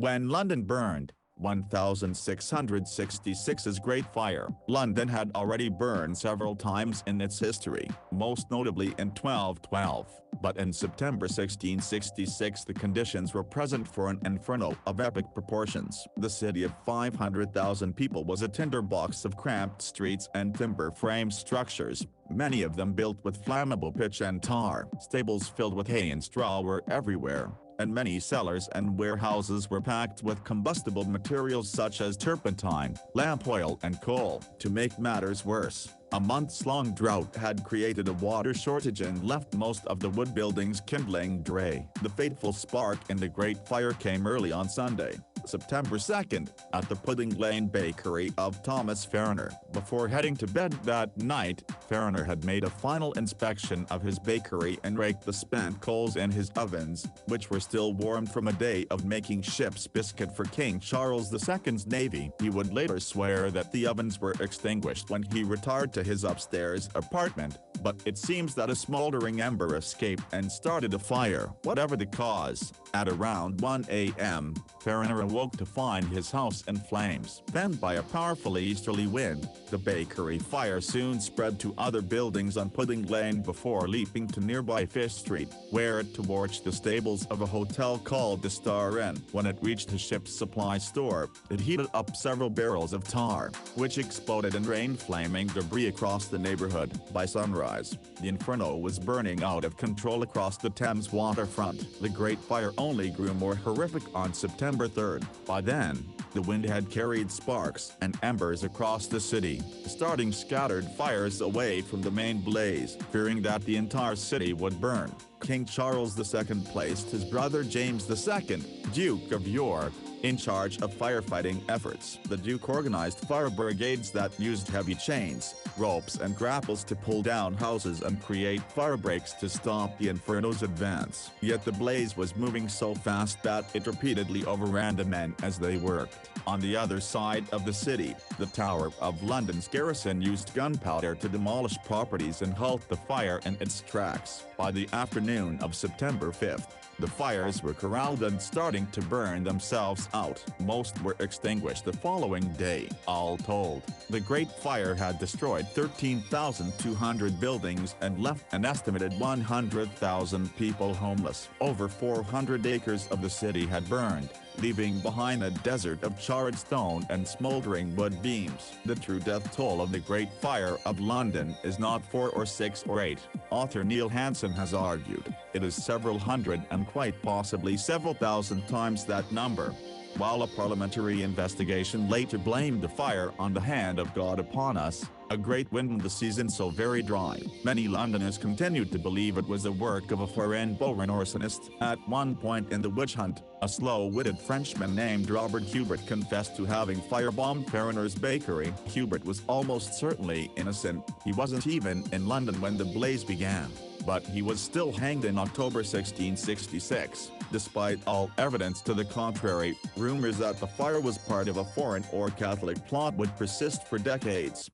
When London burned, 1666's Great Fire. London had already burned several times in its history, most notably in 1212, but in September 1666 the conditions were present for an inferno of epic proportions. The city of 500,000 people was a tinderbox of cramped streets and timber-frame structures, many of them built with flammable pitch and tar. Stables filled with hay and straw were everywhere, and many cellars and warehouses were packed with combustible materials such as turpentine, lamp oil and coal. To make matters worse, a months-long drought had created a water shortage and left most of the wood buildings kindling dry. The fateful spark in the Great Fire came early on Sunday, September 2nd, at the Pudding Lane bakery of Thomas Farriner. Before heading to bed that night, Farriner had made a final inspection of his bakery and raked the spent coals in his ovens, which were still warm from a day of making ship's biscuit for King Charles II's navy. He would later swear that the ovens were extinguished when he retired to his upstairs apartment, but it seems that a smoldering ember escaped and started a fire. Whatever the cause, at around 1 a.m., Farriner awoke to find his house in flames. Fanned by a powerful easterly wind, the bakery fire soon spread to other buildings on Pudding Lane before leaping to nearby Fish Street, where it torched the stables of a hotel called the Star Inn. When it reached the ship's supply store, it heated up several barrels of tar, which exploded and rained flaming debris across the neighborhood. By sunrise, the inferno was burning out of control across the Thames waterfront. The Great Fire only grew more horrific on September 3rd. By then, the wind had carried sparks and embers across the city, starting scattered fires away from the main blaze. Fearing that the entire city would burn, King Charles II placed his brother James II, Duke of York, in charge of firefighting efforts. The Duke organized fire brigades that used heavy chains, ropes and grapples to pull down houses and create fire breaks to stop the inferno's advance. Yet the blaze was moving so fast that it repeatedly overran the men as they worked. On the other side of the city, the Tower of London's garrison used gunpowder to demolish properties and halt the fire in its tracks. By the afternoon of September 5th, the fires were corralled and starting to burn themselves out. Most were extinguished the following day. All told, the Great Fire had destroyed 13,200 buildings and left an estimated 100,000 people homeless. Over 400 acres of the city had burned, leaving behind a desert of charred stone and smoldering wood beams. The true death toll of the Great Fire of London is not 4 or 6 or 8, author Neil Hansen has argued. It is several hundred and quite possibly several thousand times that number. While a parliamentary investigation later blamed the fire on the hand of God upon us, a great wind and the season so very dry, many Londoners continued to believe it was the work of a foreign arsonist. At one point in the witch hunt, a slow-witted Frenchman named Robert Hubert confessed to having firebombed Farriner's bakery. Hubert was almost certainly innocent. He wasn't even in London when the blaze began, but he was still hanged in October 1666. Despite all evidence to the contrary, rumors that the fire was part of a foreign or Catholic plot would persist for decades.